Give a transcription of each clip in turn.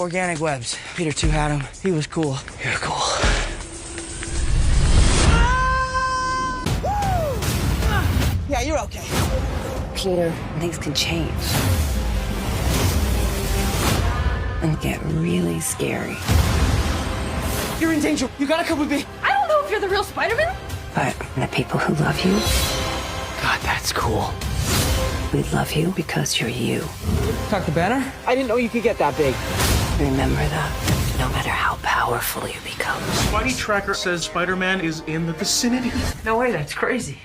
Organic webs. Peter too had them. He was cool. You're cool. Yeah, you're okay. Peter, things can change. And get really scary. You're in danger. You gotta come with me. I don't know if you're the real Spider-Man. But the people who love you, God, that's cool. we love you because you're you. Dr. Banner? I didn't know you could get that big. Remember that, no matter how powerful you become. Spidey Tracker says Spider-Man is in the vicinity. No way, that's crazy.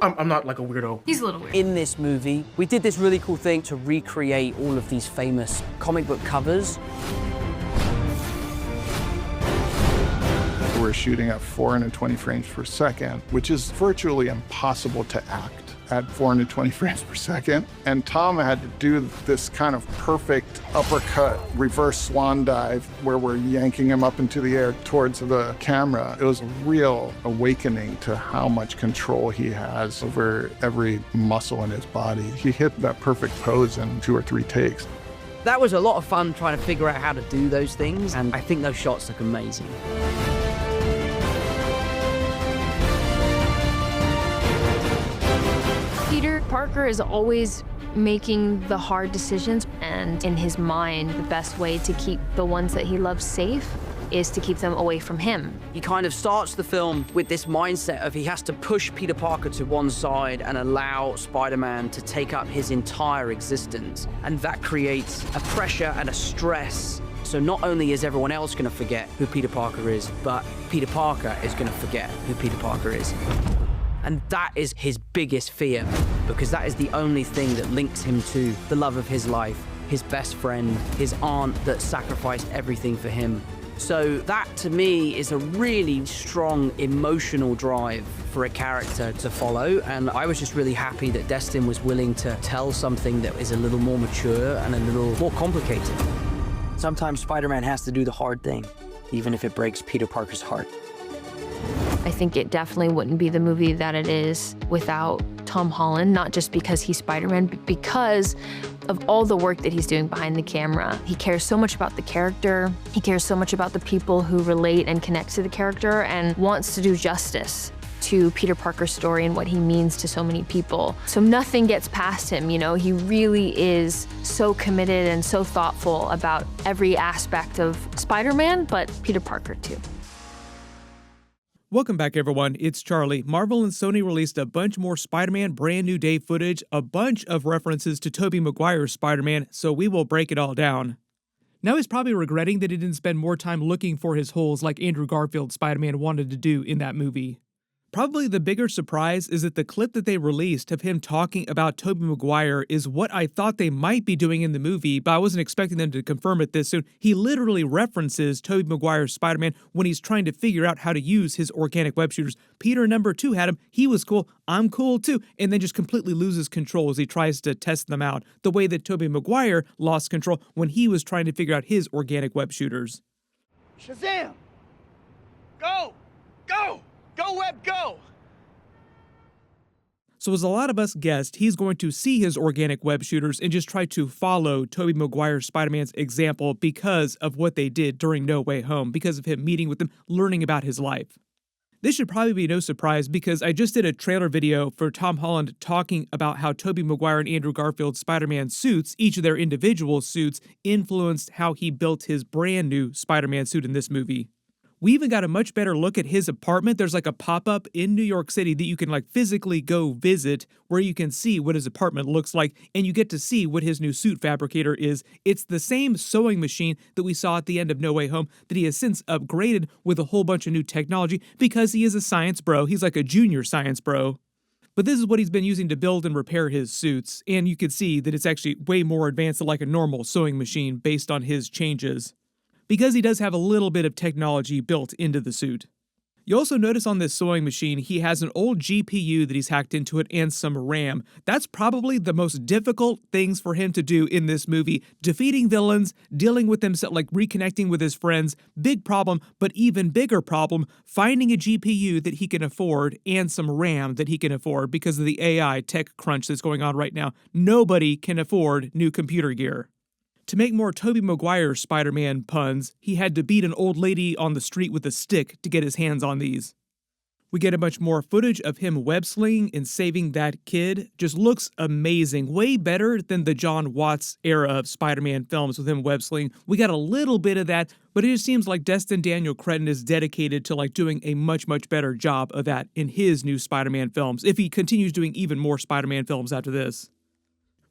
I'm not like a weirdo. He's a little weird. In this movie, we did this really cool thing to recreate all of these famous comic book covers. We're shooting at 420 frames per second, which is virtually impossible to act at 420 frames per second. And Tom had to do this kind of perfect uppercut, reverse swan dive, where we're yanking him up into the air towards the camera. It was a real awakening to how much control he has over every muscle in his body. He hit that perfect pose in 2 or 3 takes. That was a lot of fun trying to figure out how to do those things, and I think those shots look amazing. Peter Parker is always making the hard decisions, and in his mind, the best way to keep the ones that he loves safe is to keep them away from him. He kind of starts the film with this mindset of he has to push Peter Parker to one side and allow Spider-Man to take up his entire existence. And that creates a pressure and a stress. So not only is everyone else going to forget who Peter Parker is, but Peter Parker is going to forget who Peter Parker is. And that is his biggest fear, because that is the only thing that links him to the love of his life, his best friend, his aunt that sacrificed everything for him. So that, to me, is a really strong emotional drive for a character to follow, and I was just really happy that Destin was willing to tell something that is a little more mature and a little more complicated. Sometimes Spider-Man has to do the hard thing, even if it breaks Peter Parker's heart. I think it definitely wouldn't be the movie that it is without Tom Holland, not just because he's Spider-Man, but because of all the work that he's doing behind the camera. He cares so much about the character. He cares so much about the people who relate and connect to the character and wants to do justice to Peter Parker's story and what he means to so many people. So nothing gets past him, you know? He really is so committed and so thoughtful about every aspect of Spider-Man, but Peter Parker too. Welcome back, everyone. It's Charlie. Marvel and Sony released a bunch more Spider-Man brand new day footage, a bunch of references to Tobey Maguire's Spider-Man, so we will break it all down. Now he's probably regretting that he didn't spend more time looking for his holes like Andrew Garfield's Spider-Man wanted to do in that movie. Probably the bigger surprise is that the clip that they released of him talking about Tobey Maguire is what I thought they might be doing in the movie, but I wasn't expecting them to confirm it this soon. He literally references Tobey Maguire's Spider-Man when he's trying to figure out how to use his organic web shooters. Peter number 2 had him, he was cool, I'm cool too, and then just completely loses control as he tries to test them out, the way that Tobey Maguire lost control when he was trying to figure out his organic web shooters. Shazam! Go! Go! Go, Web, go! So as a lot of us guessed, he's going to see his organic web shooters and just try to follow Tobey Maguire's Spider-Man's example because of what they did during No Way Home, because of him meeting with them, learning about his life. This should probably be no surprise because I just did a trailer video for Tom Holland talking about how Tobey Maguire and Andrew Garfield's Spider-Man suits, each of their individual suits, influenced how he built his brand new Spider-Man suit in this movie. We even got a much better look at his apartment. There's like a pop-up in New York City that you can like physically go visit where you can see what his apartment looks like and you get to see what his new suit fabricator is. It's the same sewing machine that we saw at the end of No Way Home that he has since upgraded with a whole bunch of new technology because he is a science bro. He's like a junior science bro. But this is what he's been using to build and repair his suits, and you can see that it's actually way more advanced than like a normal sewing machine based on his changes, because he does have a little bit of technology built into the suit. You also notice on this sewing machine, he has an old GPU that he's hacked into it and some RAM. That's probably the most difficult things for him to do in this movie. Defeating villains, dealing with himself, like reconnecting with his friends, big problem, but even bigger problem, finding a GPU that he can afford and some RAM that he can afford because of the AI tech crunch that's going on right now. Nobody can afford new computer gear. To make more Tobey Maguire Spider-Man puns, he had to beat an old lady on the street with a stick to get his hands on these. We get a bunch more footage of him web-slinging and saving that kid. Just looks amazing. Way better than the John Watts era of Spider-Man films with him web-slinging. We got a little bit of that, but it just seems like Destin Daniel Cretton is dedicated to doing a much, much better job of that in his new Spider-Man films, if he continues doing even more Spider-Man films after this.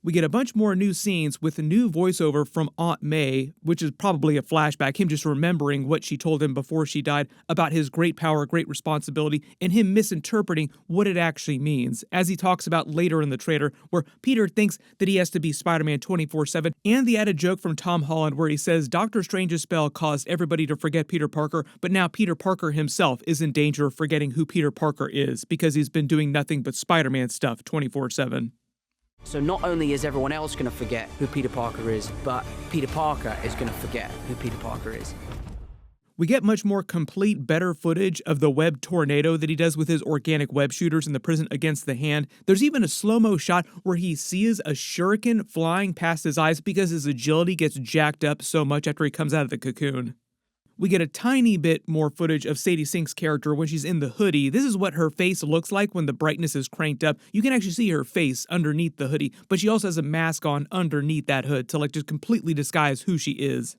We get a bunch more new scenes with a new voiceover from Aunt May, which is probably a flashback, him just remembering what she told him before she died about his great power, great responsibility, and him misinterpreting what it actually means, as he talks about later in the trailer, where Peter thinks that he has to be Spider-Man 24/7, and the added joke from Tom Holland where he says Doctor Strange's spell caused everybody to forget Peter Parker, but now Peter Parker himself is in danger of forgetting who Peter Parker is, because he's been doing nothing but Spider-Man stuff 24/7. So not only is everyone else going to forget who Peter Parker is, but Peter Parker is going to forget who Peter Parker is. We get much more complete, better footage of the web tornado that he does with his organic web shooters in the prison against the hand. There's even a slow-mo shot where he sees a shuriken flying past his eyes because his agility gets jacked up so much after he comes out of the cocoon. We get a tiny bit more footage of Sadie Sink's character when she's in the hoodie. This is what her face looks like when the brightness is cranked up. You can actually see her face underneath the hoodie, but she also has a mask on underneath that hood to just completely disguise who she is.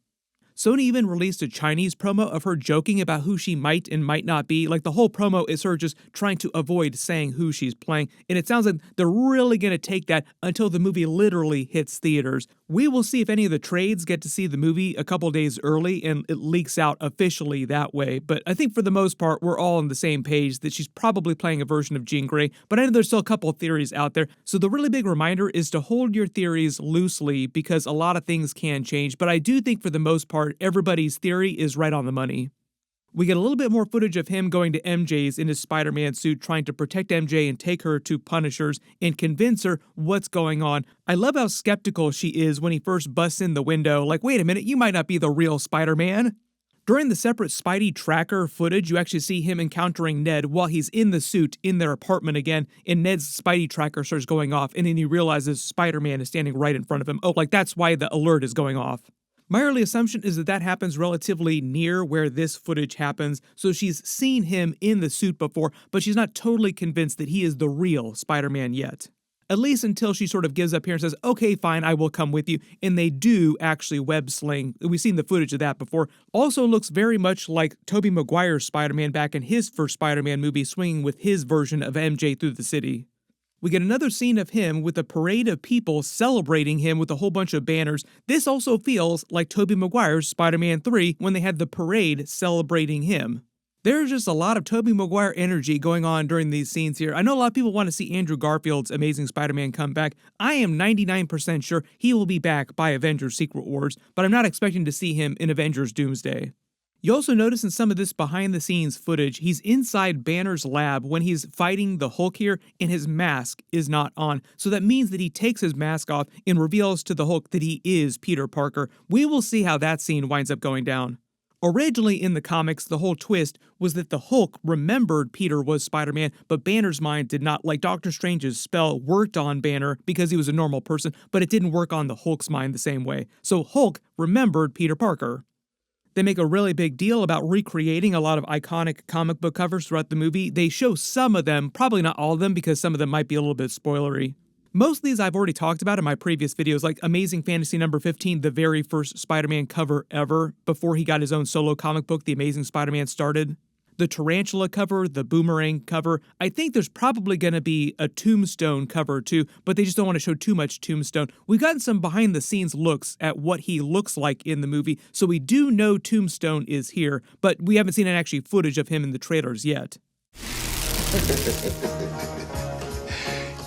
Sony even released a Chinese promo of her joking about who she might and might not be. The whole promo is her just trying to avoid saying who she's playing, and it sounds like they're really going to take that until the movie literally hits theaters. We will see if any of the trades get to see the movie a couple days early and it leaks out officially that way, but I think for the most part we're all on the same page that she's probably playing a version of Jean Grey, but I know there's still a couple of theories out there, so the really big reminder is to hold your theories loosely because a lot of things can change, but I do think for the most part everybody's theory is right on the money. We get a little bit more footage of him going to MJ's in his Spider-Man suit, trying to protect MJ and take her to Punisher's and convince her what's going on. I love how skeptical she is when he first busts in the window, wait a minute, you might not be the real Spider-Man. During the separate Spidey tracker footage, you actually see him encountering Ned while he's in the suit in their apartment again, and Ned's Spidey tracker starts going off, and then he realizes Spider-Man is standing right in front of him. Oh, that's why the alert is going off. My early assumption is that happens relatively near where this footage happens, so she's seen him in the suit before, but she's not totally convinced that he is the real Spider-Man yet. At least until she sort of gives up here and says, okay, fine, I will come with you, and they do actually web sling. We've seen the footage of that before. Also looks very much like Tobey Maguire's Spider-Man back in his first Spider-Man movie, swinging with his version of MJ through the city. We get another scene of him with a parade of people celebrating him with a whole bunch of banners. This also feels like Tobey Maguire's Spider-Man 3 when they had the parade celebrating him. There's just a lot of Tobey Maguire energy going on during these scenes here. I know a lot of people want to see Andrew Garfield's Amazing Spider-Man come back. I am 99% sure he will be back by Avengers Secret Wars, but I'm not expecting to see him in Avengers Doomsday. You also notice in some of this behind-the-scenes footage, he's inside Banner's lab when he's fighting the Hulk here, and his mask is not on. So that means that he takes his mask off and reveals to the Hulk that he is Peter Parker. We will see how that scene winds up going down. Originally in the comics, the whole twist was that the Hulk remembered Peter was Spider-Man, but Banner's mind did not. Doctor Strange's spell worked on Banner because he was a normal person, but it didn't work on the Hulk's mind the same way. So Hulk remembered Peter Parker. They make a really big deal about recreating a lot of iconic comic book covers throughout the movie. They show some of them, probably not all of them, because some of them might be a little bit spoilery. Most of these I've already talked about in my previous videos, like Amazing Fantasy number 15, the very first Spider-Man cover ever, before he got his own solo comic book, The Amazing Spider-Man started. The Tarantula cover, the Boomerang cover. I think there's probably going to be a Tombstone cover too, but they just don't want to show too much Tombstone. We've gotten some behind-the-scenes looks at what he looks like in the movie, so we do know Tombstone is here, but we haven't seen any actual footage of him in the trailers yet.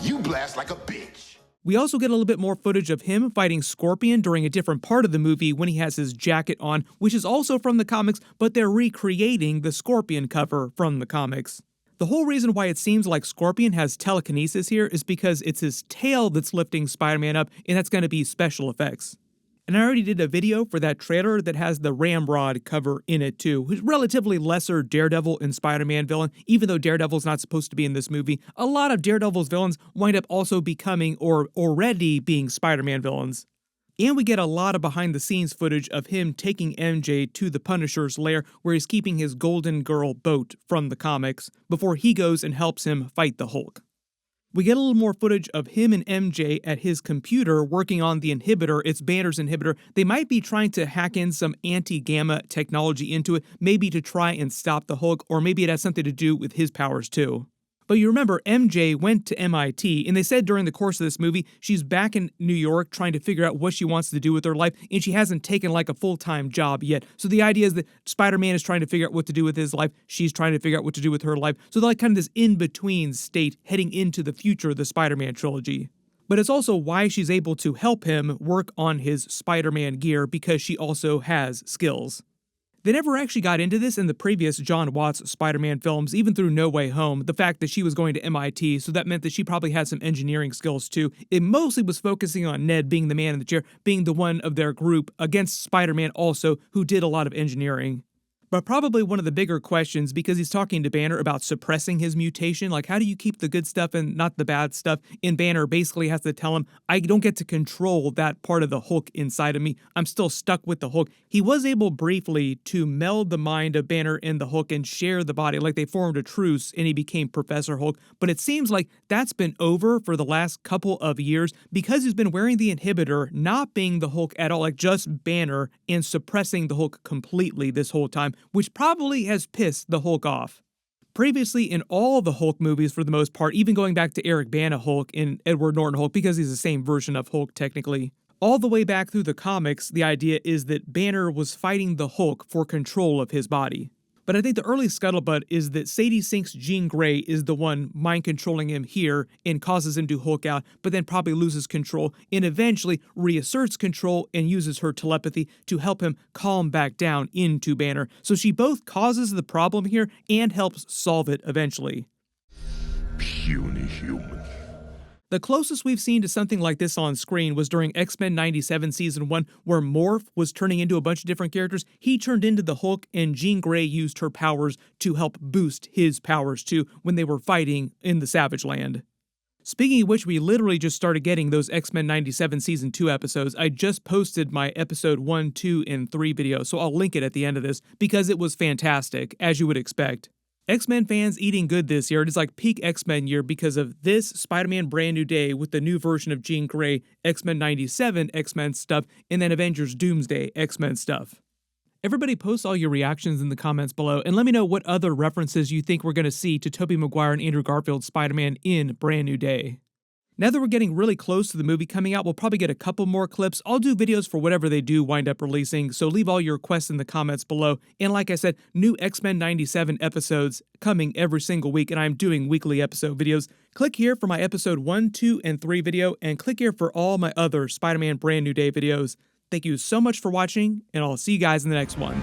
You blast like a bitch. We also get a little bit more footage of him fighting Scorpion during a different part of the movie when he has his jacket on, which is also from the comics, but they're recreating the Scorpion cover from the comics. The whole reason why it seems like Scorpion has telekinesis here is because it's his tail that's lifting Spider-Man up, and that's going to be special effects. And I already did a video for that trailer that has the Ramrod cover in it too, who's relatively lesser Daredevil and Spider-Man villain, even though Daredevil's not supposed to be in this movie. A lot of Daredevil's villains wind up also becoming or already being Spider-Man villains. And we get a lot of behind-the-scenes footage of him taking MJ to the Punisher's lair where he's keeping his Golden Girl boat from the comics before he goes and helps him fight the Hulk. We get a little more footage of him and MJ at his computer working on the inhibitor. It's Banner's inhibitor. They might be trying to hack in some anti-gamma technology into it, maybe to try and stop the Hulk, or maybe it has something to do with his powers too. But you remember, MJ went to MIT, and they said during the course of this movie, she's back in New York trying to figure out what she wants to do with her life, and she hasn't taken like a full-time job yet. So the idea is that Spider-Man is trying to figure out what to do with his life, she's trying to figure out what to do with her life. So they're like kind of this in-between state heading into the future of the Spider-Man trilogy. But it's also why she's able to help him work on his Spider-Man gear, because she also has skills. They never actually got into this in the previous John Watts Spider-Man films, even through No Way Home, the fact that she was going to MIT, so that meant that she probably had some engineering skills too. It mostly was focusing on Ned being the man in the chair, being the one of their group against Spider-Man also, who did a lot of engineering. But probably one of the bigger questions, because he's talking to Banner about suppressing his mutation, like how do you keep the good stuff and not the bad stuff? And Banner basically has to tell him, I don't get to control that part of the Hulk inside of me. I'm still stuck with the Hulk. He was able briefly to meld the mind of Banner and the Hulk and share the body, like they formed a truce and he became Professor Hulk. But it seems like that's been over for the last couple of years because he's been wearing the inhibitor, not being the Hulk at all, like just Banner, and suppressing the Hulk completely this whole time, which probably has pissed the Hulk off. Previously, in all the Hulk movies for the most part, even going back to Eric Bana Hulk and Edward Norton Hulk, because he's the same version of Hulk technically, all the way back through the comics, the idea is that Banner was fighting the Hulk for control of his body. But I think the early scuttlebutt is that Sadie Sink's Jean Grey is the one mind-controlling him here and causes him to Hulk out, but then probably loses control and eventually reasserts control and uses her telepathy to help him calm back down into Banner. So she both causes the problem here and helps solve it eventually. Puny human. The closest we've seen to something like this on screen was during X-Men 97 Season 1, where Morph was turning into a bunch of different characters. He turned into the Hulk, and Jean Grey used her powers to help boost his powers too when they were fighting in the Savage Land. Speaking of which, we literally just started getting those X-Men 97 Season 2 episodes. I just posted my episode 1, 2, and 3 video, so I'll link it at the end of this, because it was fantastic, as you would expect. X-Men fans eating good this year. It is like peak X-Men year because of this Spider-Man Brand New Day with the new version of Jean Grey, X-Men 97 X-Men stuff, and then Avengers Doomsday X-Men stuff. Everybody post all your reactions in the comments below, and let me know what other references you think we're going to see to Tobey Maguire and Andrew Garfield's Spider-Man in Brand New Day. Now that we're getting really close to the movie coming out, we'll probably get a couple more clips. I'll do videos for whatever they do wind up releasing, so leave all your requests in the comments below. And like I said, new X-Men 97 episodes coming every single week, and I'm doing weekly episode videos. Click here for my episode 1, 2, and 3 video, and click here for all my other Spider-Man Brand New Day videos. Thank you so much for watching, and I'll see you guys in the next one.